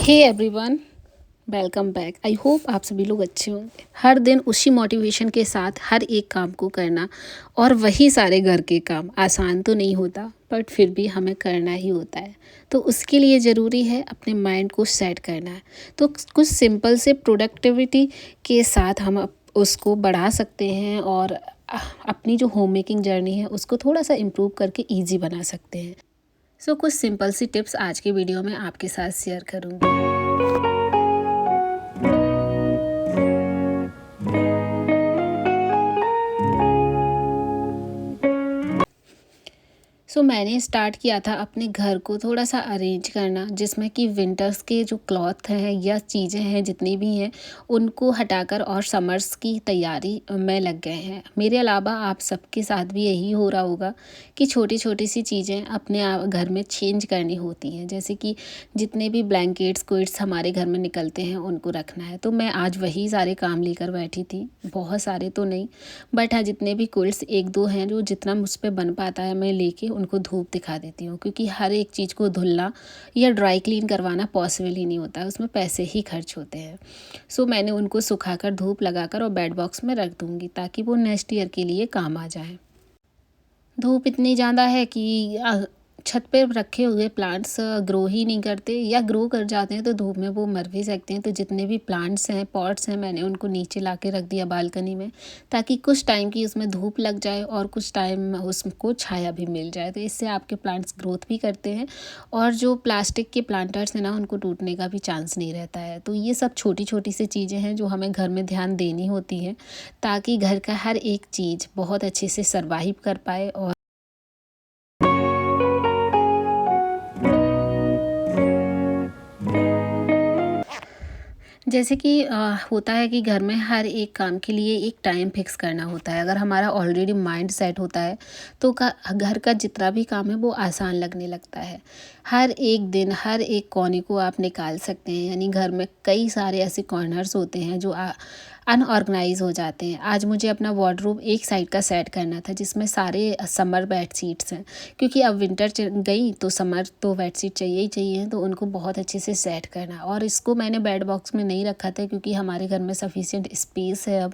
Hey everyone, welcome back. I hope आप सभी लोग अच्छे होंगे। हर दिन उसी मोटिवेशन के साथ हर एक काम को करना और वही सारे घर के काम आसान तो नहीं होता, बट फिर भी हमें करना ही होता है। तो उसके लिए ज़रूरी है अपने माइंड को सेट करना है। तो कुछ सिंपल से प्रोडक्टिविटी के साथ हम उसको बढ़ा सकते हैं और अपनी जो होम मेकिंग जर्नी है उसको थोड़ा सा इम्प्रूव करके ईजी बना सकते हैं। सो कुछ सिंपल सी टिप्स आज के वीडियो में आपके साथ शेयर करूँगी। मैंने स्टार्ट किया था अपने घर को थोड़ा सा अरेंज करना, जिसमें कि विंटर्स के जो क्लॉथ हैं या चीज़ें हैं जितनी भी हैं उनको हटाकर और समर्स की तैयारी में लग गए हैं। मेरे अलावा आप सबके साथ भी यही हो रहा होगा कि छोटी छोटी सी चीज़ें अपने घर में चेंज करनी होती हैं, जैसे कि जितने भी ब्लैंकेट्स कोइट्स हमारे घर में निकलते हैं उनको रखना है। तो मैं आज वही सारे काम लेकर बैठी थी, बहुत सारे तो नहीं, बट हाँ जितने भी कोइट्स एक दो हैं जो जितना मुझ पर बन पाता है मैं लेके उनको धूप दिखा देती हूँ, क्योंकि हर एक चीज़ को धुलना या ड्राई क्लीन करवाना पॉसिबल ही नहीं होता है, उसमें पैसे ही खर्च होते हैं। मैंने उनको सुखाकर धूप लगाकर और बेड बॉक्स में रख दूँगी ताकि वो नेक्स्ट ईयर के लिए काम आ जाए। धूप इतनी ज़्यादा है कि छत पे रखे हुए प्लांट्स ग्रो ही नहीं करते, या ग्रो कर जाते हैं तो धूप में वो मर भी सकते हैं। तो जितने भी प्लांट्स हैं, पॉट्स हैं, मैंने उनको नीचे ला के रख दिया बालकनी में, ताकि कुछ टाइम की उसमें धूप लग जाए और कुछ टाइम उसको छाया भी मिल जाए। तो इससे आपके प्लांट्स ग्रोथ भी करते हैं और जो प्लास्टिक के प्लांटर्स हैं ना उनको टूटने का भी चांस नहीं रहता है। तो ये सब छोटी छोटी सी चीज़ें हैं जो हमें घर में ध्यान देनी होती हैं, ताकि घर का हर एक चीज़ बहुत अच्छे से सर्वाइव कर पाए। और जैसे कि होता है कि घर में हर एक काम के लिए एक टाइम फिक्स करना होता है। अगर हमारा ऑलरेडी माइंड सेट होता है तो घर का जितना भी काम है वो आसान लगने लगता है। हर एक दिन हर एक कोने को आप निकाल सकते हैं, यानी घर में कई सारे ऐसे कॉर्नर्स होते हैं जो अनऑर्गेनाइज हो जाते हैं। आज मुझे अपना वार्डरोब एक साइड का सेट करना था जिसमें सारे समर बेड शीट्स हैं, क्योंकि अब विंटर गई तो समर तो बेड शीट चाहिए ही चाहिए, तो उनको बहुत अच्छे से सेट करना। और इसको मैंने बेड बॉक्स में नहीं रखा था क्योंकि हमारे घर में सफिशिएंट स्पेस है अब,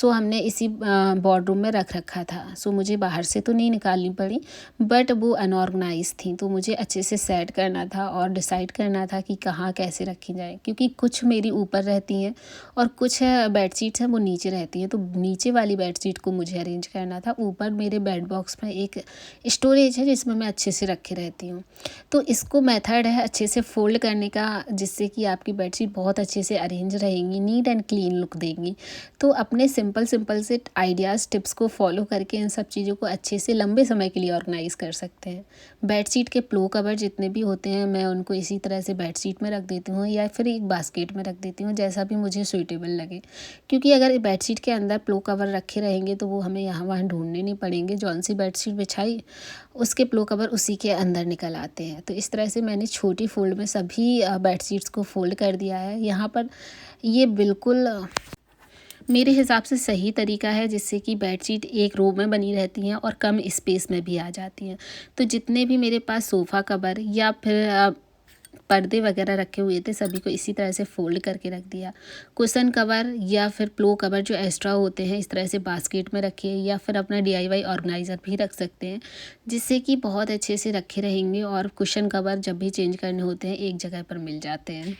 हमने इसी वार्डरोब में रख रखा था। मुझे बाहर से तो नहीं निकालनी पड़ी, बट वो अनऑर्गेनाइज थी, तो मुझे अच्छे से सेट करना था और डिसाइड करना था कि कहाँ कैसे रखी जाए, क्योंकि कुछ मेरी ऊपर रहती हैं और कुछ बेडशीट्स हैं वो नीचे रहती हैं। तो नीचे वाली बेडशीट को मुझे अरेंज करना था। ऊपर मेरे बेड बॉक्स में एक स्टोरेज है जिसमें मैं अच्छे से रखे रहती हूँ। तो इसको मेथड है अच्छे से फोल्ड करने का, जिससे कि आपकी बेडशीट बहुत अच्छे से अरेंज रहेंगी, नीट एंड क्लीन लुक देंगी। तो अपने सिंपल से आइडियाज़ टिप्स को फॉलो करके इन सब चीज़ों को अच्छे से लंबे समय के लिए ऑर्गेनाइज़ कर सकते हैं। बेडशीट के प्लो कवर जितने भी होते हैं मैं उनको इसी तरह से बेडशीट में रख देती हूँ या फिर एक बास्केट में रख देती हूँ, जैसा भी मुझे सूटेबल लगे। क्योंकि अगर बेडशीट के अंदर प्लो कवर रखे रहेंगे तो वो हमें यहाँ वहाँ ढूंढने नहीं पड़ेंगे, जौन सी बेडशीट बिछाई उसके प्लो कवर उसी के अंदर निकल आते हैं। तो इस तरह से मैंने छोटी फोल्ड में सभी बेडशीट्स को फोल्ड कर दिया है। यहाँ पर ये बिल्कुल मेरे हिसाब से सही तरीका है, जिससे कि बेडशीट एक रो में बनी रहती हैं और कम स्पेस में भी आ जाती हैं। तो जितने भी मेरे पास सोफ़ा कवर या फिर पर्दे वगैरह रखे हुए थे सभी को इसी तरह से फोल्ड करके रख दिया। कुशन कवर या फिर प्लो कवर जो एक्स्ट्रा होते हैं इस तरह से बास्केट में रखिए, या फिर अपना DIY ऑर्गेनाइज़र भी रख सकते हैं, जिससे कि बहुत अच्छे से रखे रहेंगे और कुशन कवर जब भी चेंज करने होते हैं एक जगह पर मिल जाते हैं।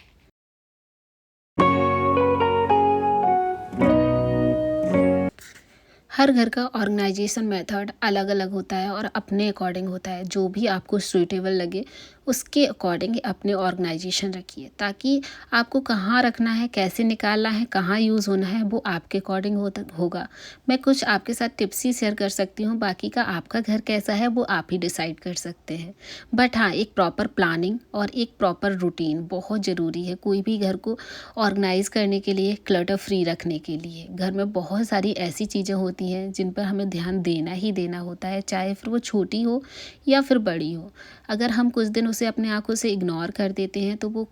हर घर का ऑर्गेनाइजेशन मेथड अलग अलग होता है और अपने अकॉर्डिंग होता है। जो भी आपको सूटेबल लगे उसके अकॉर्डिंग अपने ऑर्गेनाइजेशन रखिए, ताकि आपको कहाँ रखना है, कैसे निकालना है, कहाँ यूज़ होना है वो आपके अकॉर्डिंग होगा। मैं कुछ आपके साथ टिप्स ही शेयर कर सकती हूँ, बाकी का आपका घर कैसा है वो आप ही डिसाइड कर सकते हैं। बट हाँ, एक प्रॉपर प्लानिंग और एक प्रॉपर रूटीन बहुत ज़रूरी है कोई भी घर को ऑर्गेनाइज करने के लिए, क्लटर फ्री रखने के लिए। घर में बहुत सारी ऐसी चीज़ें होती हैं जिन पर हमें ध्यान देना ही देना होता है, चाहे फिर वो छोटी हो या फिर बड़ी हो। अगर हम कुछ दिन उसे अपने आँखों से इग्नोर कर देते हैं तो वो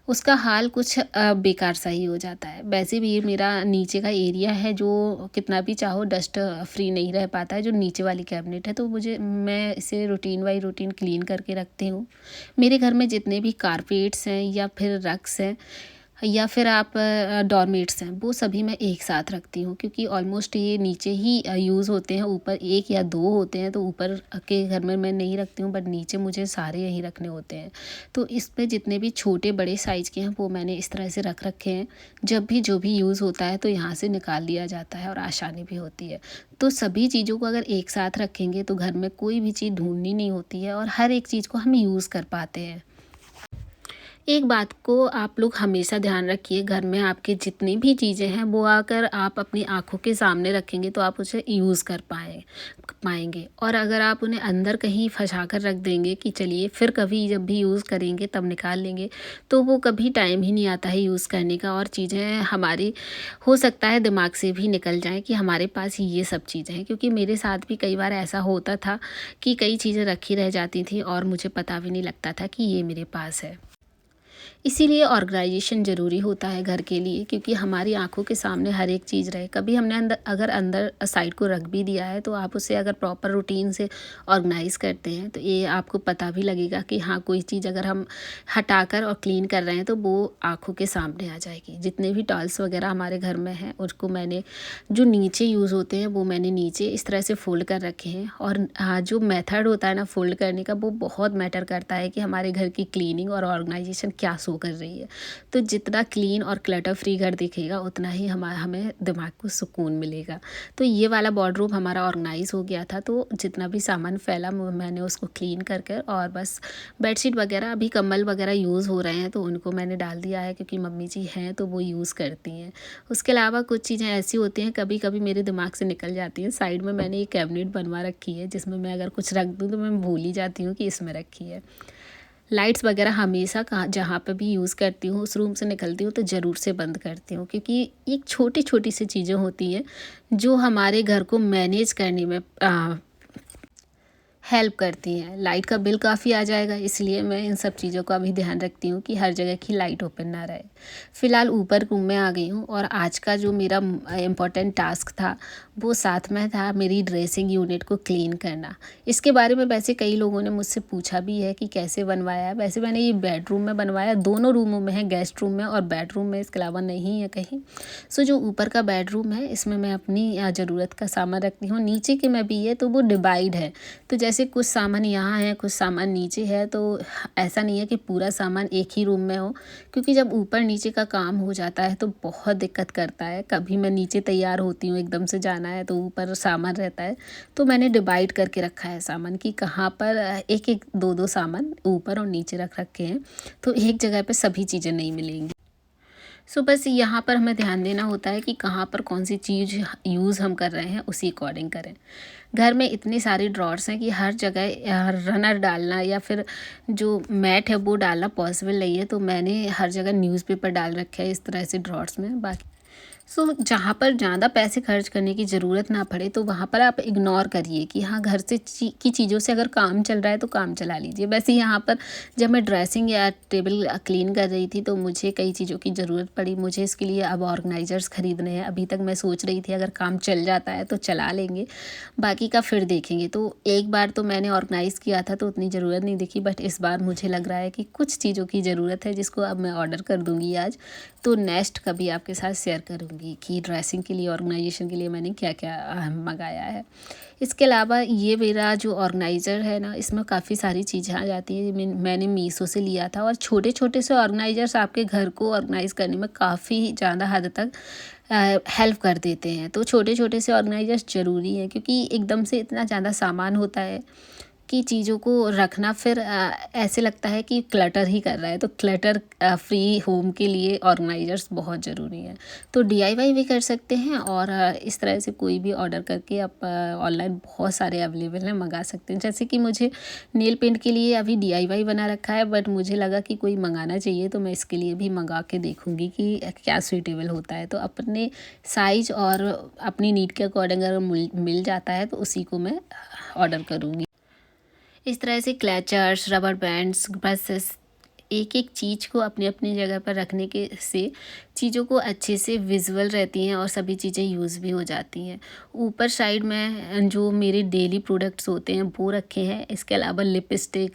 उसका हाल कुछ बेकार सा ही हो जाता है। वैसे भी ये मेरा नीचे का एरिया है जो कितना भी चाहो डस्ट फ्री नहीं रह पाता है, जो नीचे वाली कैबिनेट है, तो मैं इसे रूटीन बाई रूटीन क्लीन करके रखती हूँ। मेरे घर में जितने भी कारपेट्स हैं या फिर रग्स हैं या फिर आप डोरमेट्स हैं, वो सभी मैं एक साथ रखती हूँ, क्योंकि ऑलमोस्ट ये नीचे ही यूज़ होते हैं। ऊपर 1 या 2 होते हैं, तो ऊपर के घर में मैं नहीं रखती हूँ, बट नीचे मुझे सारे यहीं रखने होते हैं। तो इसमें जितने भी छोटे बड़े साइज़ के हैं वो मैंने इस तरह से रख रखे हैं। जब भी जो भी यूज़ होता है तो यहाँ से निकाल लिया जाता है और आसानी भी होती है। तो सभी चीज़ों को अगर एक साथ रखेंगे तो घर में कोई भी चीज़ ढूँढनी नहीं होती है और हर एक चीज़ को हम यूज़ कर पाते हैं। एक बात को आप लोग हमेशा ध्यान रखिए, घर में आपके जितनी भी चीज़ें हैं वो अगर आप अपनी आँखों के सामने रखेंगे तो आप उसे यूज़ कर पाएँगे, और अगर आप उन्हें अंदर कहीं फँसा कर रख देंगे कि चलिए फिर कभी जब भी यूज़ करेंगे तब निकाल लेंगे, तो वो कभी टाइम ही नहीं आता है यूज़ करने का, और चीज़ें हमारी हो सकता है दिमाग से भी निकल जाएँ कि हमारे पास ये सब चीज़ें हैं। क्योंकि मेरे साथ भी कई बार ऐसा होता था कि कई चीज़ें रखी रह जाती थी और मुझे पता भी नहीं लगता था कि ये मेरे पास है। इसीलिए ऑर्गेनाइजेशन ज़रूरी होता है घर के लिए, क्योंकि हमारी आंखों के सामने हर एक चीज़ रहे। कभी हमने अंदर साइड को रख भी दिया है तो आप उसे अगर प्रॉपर रूटीन से ऑर्गेनाइज़ करते हैं तो ये आपको पता भी लगेगा कि हाँ, कोई चीज़ अगर हम हटाकर और क्लीन कर रहे हैं तो वो आंखों के सामने आ जाएगी। जितने भी टॉल्स वगैरह हमारे घर में हैं उसको मैंने जो नीचे यूज़ होते हैं वो मैंने नीचे इस तरह से फ़ोल्ड कर रखे हैं। और जो मेथड होता है ना फ़ोल्ड करने का, वो बहुत मैटर करता है कि हमारे घर की क्लीनिंग और ऑर्गेनाइजेशन क्या शो कर रही है। तो जितना क्लीन और क्लटर फ्री घर दिखेगा उतना ही हमें दिमाग को सुकून मिलेगा। तो ये वाला वार्डरोब हमारा ऑर्गेनाइज़ हो गया था, तो जितना भी सामान फैला मैंने उसको क्लीन कर और बस बेडशीट वगैरह, अभी कंबल वगैरह यूज़ हो रहे हैं तो उनको मैंने डाल दिया है, क्योंकि मम्मी जी हैं तो वो यूज़ करती हैं। उसके अलावा कुछ चीज़ें ऐसी होती हैं कभी कभी मेरे दिमाग से निकल जाती हैं। साइड में मैंने एक कैबिनेट बनवा रखी है जिसमें मैं अगर कुछ रख दूँ तो मैं भूल ही जाती हूँ कि इसमें रखी है। लाइट्स वगैरह हमेशा कहाँ जहाँ पे भी यूज़ करती हूँ उस रूम से निकलती हूँ तो ज़रूर से बंद करती हूँ, क्योंकि एक छोटी छोटी सी चीज़ें होती हैं जो हमारे घर को मैनेज करने में हेल्प करती हैं। लाइट का बिल काफ़ी आ जाएगा, इसलिए मैं इन सब चीज़ों का भी ध्यान रखती हूँ कि हर जगह की लाइट ओपन ना रहे। फ़िलहाल ऊपर रूम में आ गई हूँ और आज का जो मेरा इम्पोर्टेंट टास्क था वो साथ में था मेरी ड्रेसिंग यूनिट को क्लीन करना। इसके बारे में वैसे कई लोगों ने मुझसे पूछा भी है कि कैसे बनवाया है। वैसे मैंने ये बेडरूम में बनवाया, दोनों रूमों में है, गेस्ट रूम में और बेडरूम में, इसके अलावा नहीं है कहीं। सो जो ऊपर का बेडरूम है इसमें मैं अपनी ज़रूरत का सामान रखती हूँ। नीचे के में भी है तो वो डिवाइड है, तो जैसे कुछ सामान यहाँ है कुछ सामान नीचे है, तो ऐसा नहीं है कि पूरा सामान एक ही रूम में हो, क्योंकि जब ऊपर नीचे का काम हो जाता है तो बहुत दिक्कत करता है। कभी मैं नीचे तैयार होती हूँ, एकदम से जाना है तो ऊपर सामान रहता है, तो मैंने डिवाइड करके रखा है सामान कि कहाँ पर एक एक दो दो सामान ऊपर और नीचे रख रखे हैं, तो एक जगह पे सभी चीज़ें नहीं मिलेंगी। सो बस यहाँ पर हमें ध्यान देना होता है कि कहाँ पर कौन सी चीज़ यूज़ हम कर रहे हैं उसी अकॉर्डिंग करें। घर में इतनी सारी ड्रॉर्स हैं कि हर जगह रनर डालना या फिर जो मैट है वो डालना पॉसिबल नहीं है, तो मैंने हर जगह न्यूज़पेपर डाल रखे है इस तरह से ड्रॉर्स में। बाकी जहाँ पर ज़्यादा पैसे खर्च करने की ज़रूरत ना पड़े तो वहाँ पर आप इग्नोर करिए कि हाँ, घर से की चीज़ों से अगर काम चल रहा है तो काम चला लीजिए। वैसे यहाँ पर जब मैं ड्रेसिंग या टेबल क्लीन कर रही थी तो मुझे कई चीज़ों की ज़रूरत पड़ी। मुझे इसके लिए अब ऑर्गेनाइज़र्स ख़रीदने हैं। अभी तक मैं सोच रही थी अगर काम चल जाता है तो चला लेंगे, बाकी का फिर देखेंगे। तो एक बार तो मैंने ऑर्गेनाइज़ किया था तो उतनी ज़रूरत नहीं दिखी, बट इस बार मुझे लग रहा है कि कुछ चीज़ों की ज़रूरत है जिसको अब मैं ऑर्डर कर दूँगी आज। तो नेक्स्ट कभी आपके साथ शेयर करूँगी कि ड्रेसिंग के लिए, ऑर्गेनाइजेशन के लिए मैंने क्या क्या मंगाया है। इसके अलावा ये मेरा जो ऑर्गेनाइज़र है ना, इसमें काफ़ी सारी चीज़ें आ जाती हैं। मैंने मीशो से लिया था, और छोटे छोटे से ऑर्गेनाइज़र्स आपके घर को ऑर्गेनाइज़ करने में काफ़ी ज़्यादा हद तक हेल्प कर देते हैं। तो छोटे छोटे से ऑर्गेनाइज़र्स ज़रूरी हैं, क्योंकि एकदम से इतना ज़्यादा सामान होता है कि चीज़ों को रखना फिर ऐसे लगता है कि क्लटर ही कर रहा है। तो क्लटर फ्री होम के लिए ऑर्गेनाइज़र्स बहुत ज़रूरी हैं। तो डीआईवाई भी कर सकते हैं, और इस तरह से कोई भी ऑर्डर करके आप ऑनलाइन बहुत सारे अवेलेबल हैं, मंगा सकते हैं। जैसे कि मुझे नेल पेंट के लिए अभी डीआईवाई बना रखा है, बट मुझे लगा कि कोई मंगाना चाहिए तो मैं इसके लिए भी मंगा के देखूँगी कि क्या सूटेबल होता है। तो अपने साइज़ और अपनी नीड के अकॉर्डिंग अगर मिल जाता है तो उसी को मैं ऑर्डर करूँगी। इस तरह से क्लचर्स, रबर बैंड्स, ब्रशेस, एक एक चीज़ को अपनी अपनी जगह पर रखने के से चीज़ों को अच्छे से विजुअल रहती हैं और सभी चीज़ें यूज़ भी हो जाती हैं। ऊपर साइड में जो मेरे डेली प्रोडक्ट्स होते हैं वो रखे हैं। इसके अलावा लिपस्टिक,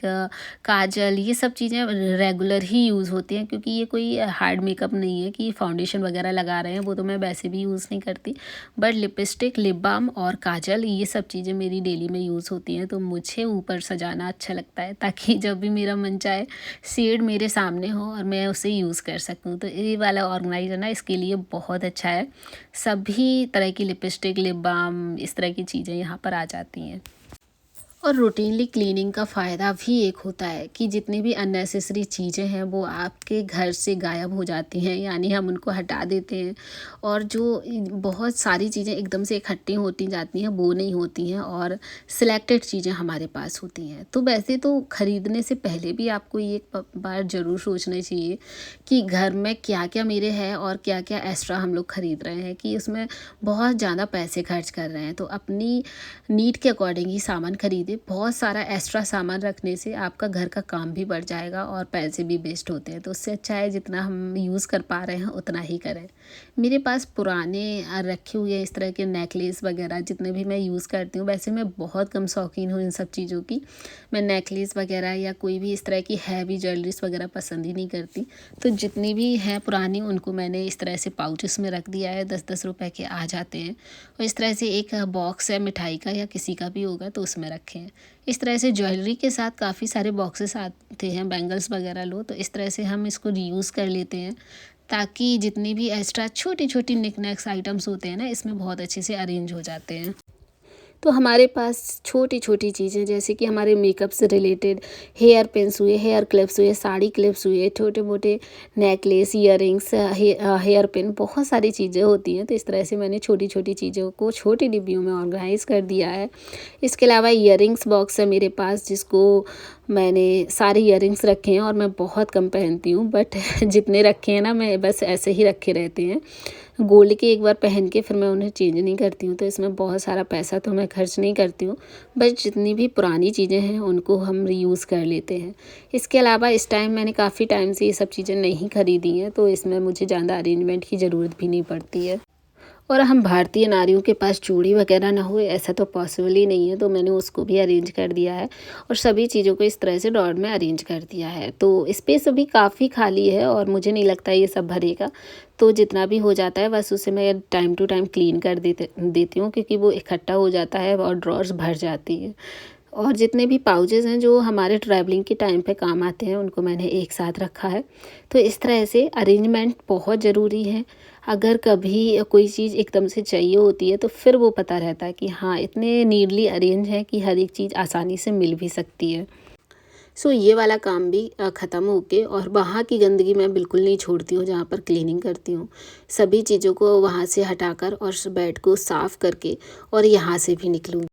काजल, ये सब चीज़ें रेगुलर ही यूज़ होती हैं, क्योंकि ये कोई हार्ड मेकअप नहीं है कि फाउंडेशन वगैरह लगा रहे हैं, वो तो मैं वैसे भी यूज़ नहीं करती। बट लिपस्टिक, लिप बाम और काजल, ये सब चीज़ें मेरी डेली में यूज़ होती हैं। तो मुझे ऊपर सजाना अच्छा लगता है, ताकि जब भी मेरा मन चाहे शेड मेरे सामने हो और मैं उसे यूज़ कर सकूँ। तो ये वाला ऑर्गेनाइज़र ना इसके लिए बहुत अच्छा है। सभी तरह की लिपस्टिक, लिप बाम, इस तरह की चीज़ें यहाँ पर आ जाती हैं। और रूटीनली क्लीनिंग का फ़ायदा भी एक होता है कि जितनी भी अननेसेसरी चीज़ें हैं वो आपके घर से गायब हो जाती हैं, यानी हम उनको हटा देते हैं। और जो बहुत सारी चीज़ें एकदम से इकट्ठी होती जाती हैं वो नहीं होती हैं, और सिलेक्टेड चीज़ें हमारे पास होती हैं। तो वैसे तो ख़रीदने से पहले भी आपको ये बार ज़रूर सोचना चाहिए कि घर में क्या क्या मेरे है और क्या क्या एक्स्ट्रा हम लोग ख़रीद रहे हैं, कि उसमें बहुत ज़्यादा पैसे खर्च कर रहे हैं। तो अपनी नीड के अकॉर्डिंग ही सामान खरीदें। बहुत सारा एक्स्ट्रा सामान रखने से आपका घर का काम भी बढ़ जाएगा और पैसे भी वेस्ट होते हैं। तो उससे अच्छा है जितना हम यूज़ कर पा रहे हैं उतना ही करें। मेरे पास पुराने रखे हुए इस तरह के नेकलेस वगैरह जितने भी मैं यूज़ करती हूँ। वैसे मैं बहुत कम शौकीन हूँ इन सब चीज़ों की। मैं नेकलेस वगैरह या कोई भी इस तरह की हैवी ज्वेलरीज वगैरह पसंद ही नहीं करती। तो जितनी भी हैं पुरानी उनको मैंने इस तरह से पाउचेस में रख दिया है। 10-10 रुपए के आ जाते हैं। और इस तरह से एक बॉक्स है मिठाई का या किसी का भी होगा तो उसमें रखें। इस तरह से ज्वेलरी के साथ काफ़ी सारे बॉक्सेस आते हैं, बैंगल्स वगैरह लो तो इस तरह से हम इसको रीयूज़ कर लेते हैं, ताकि जितनी भी एक्स्ट्रा छोटी छोटी निकनैक्स आइटम्स होते हैं ना इसमें बहुत अच्छे से अरेंज हो जाते हैं। तो हमारे पास छोटी-छोटी चीज़ें जैसे कि हमारे मेकअप से रिलेटेड हेयर पिन्स हुए, हेयर क्लिप्स हुए, साड़ी क्लिप्स हुए, छोटे-मोटे नेकलेस, इयररिंग्स, हेयर पिन, बहुत सारी चीज़ें होती हैं। तो इस तरह से मैंने छोटी-छोटी चीज़ों को छोटी डिब्बियों में ऑर्गेनाइज़ कर दिया है। इसके अलावा इयररिंग्स बॉक्स है मेरे पास, जिसको मैंने सारे इयररिंग्स रखे हैं और मैं बहुत कम पहनती हूँ, बट जितने रखे हैं ना मैं बस ऐसे ही रखे रहते हैं। गोल्ड के एक बार पहन के फिर मैं उन्हें चेंज नहीं करती हूँ, तो इसमें बहुत सारा पैसा तो मैं खर्च नहीं करती हूँ। बट जितनी भी पुरानी चीज़ें हैं उनको हम रीयूज़ कर लेते हैं। इसके अलावा इस टाइम मैंने काफ़ी टाइम से ये सब चीज़ें नहीं खरीदी हैं, तो इसमें मुझे ज़्यादा अरेंजमेंट की ज़रूरत भी नहीं पड़ती है। और हम भारतीय नारियों के पास चूड़ी वगैरह ना हो ऐसा तो पॉसिबल ही नहीं है, तो मैंने उसको भी अरेंज कर दिया है और सभी चीज़ों को इस तरह से ड्रॉअर में अरेंज कर दिया है। तो स्पेस अभी काफ़ी खाली है और मुझे नहीं लगता ये सब भरेगा। तो जितना भी हो जाता है बस उसे मैं टाइम टू टाइम क्लीन कर देती हूँ, क्योंकि वो इकट्ठा हो जाता है और ड्रॉअर्स भर जाती है। और जितने भी पाउचेस हैं जो हमारे ट्रैवलिंग के टाइम पे काम आते हैं उनको मैंने एक साथ रखा है। तो इस तरह से अरेंजमेंट बहुत ज़रूरी है। अगर कभी कोई चीज़ एकदम से चाहिए होती है तो फिर वो पता रहता है कि हाँ इतने नीडली अरेंज है कि हर एक चीज़ आसानी से मिल भी सकती है। सो ये वाला काम भी ख़त्म होके, और वहाँ की गंदगी मैं बिल्कुल नहीं छोड़ती हूँ जहाँ पर क्लीनिंग करती हूँ। सभी चीज़ों को वहाँ से हटाकर और बेड को साफ़ करके और यहाँ से भी निकलूँगी।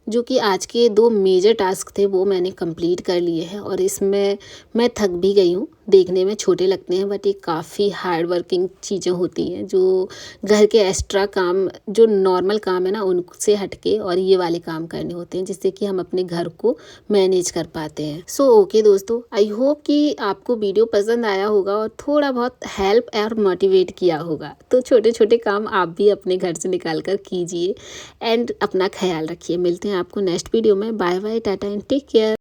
जो कि आज के 2 मेजर टास्क थे वो मैंने कंप्लीट कर लिए हैं, और इसमें मैं थक भी गई हूँ। देखने में छोटे लगते हैं बट ये काफ़ी हार्ड वर्किंग चीज़ें होती हैं, जो घर के एक्स्ट्रा काम, जो नॉर्मल काम है ना उनसे हटके और ये वाले काम करने होते हैं, जिससे कि हम अपने घर को मैनेज कर पाते हैं। सो ओके दोस्तों, आई होप कि आपको वीडियो पसंद आया होगा और थोड़ा बहुत हेल्प और मोटिवेट किया होगा। तो छोटे छोटे काम आप भी अपने घर से निकाल कर कीजिए एंड अपना ख्याल रखिए। मिलते हैं आपको नेक्स्ट वीडियो में। Bye bye, tata and take care.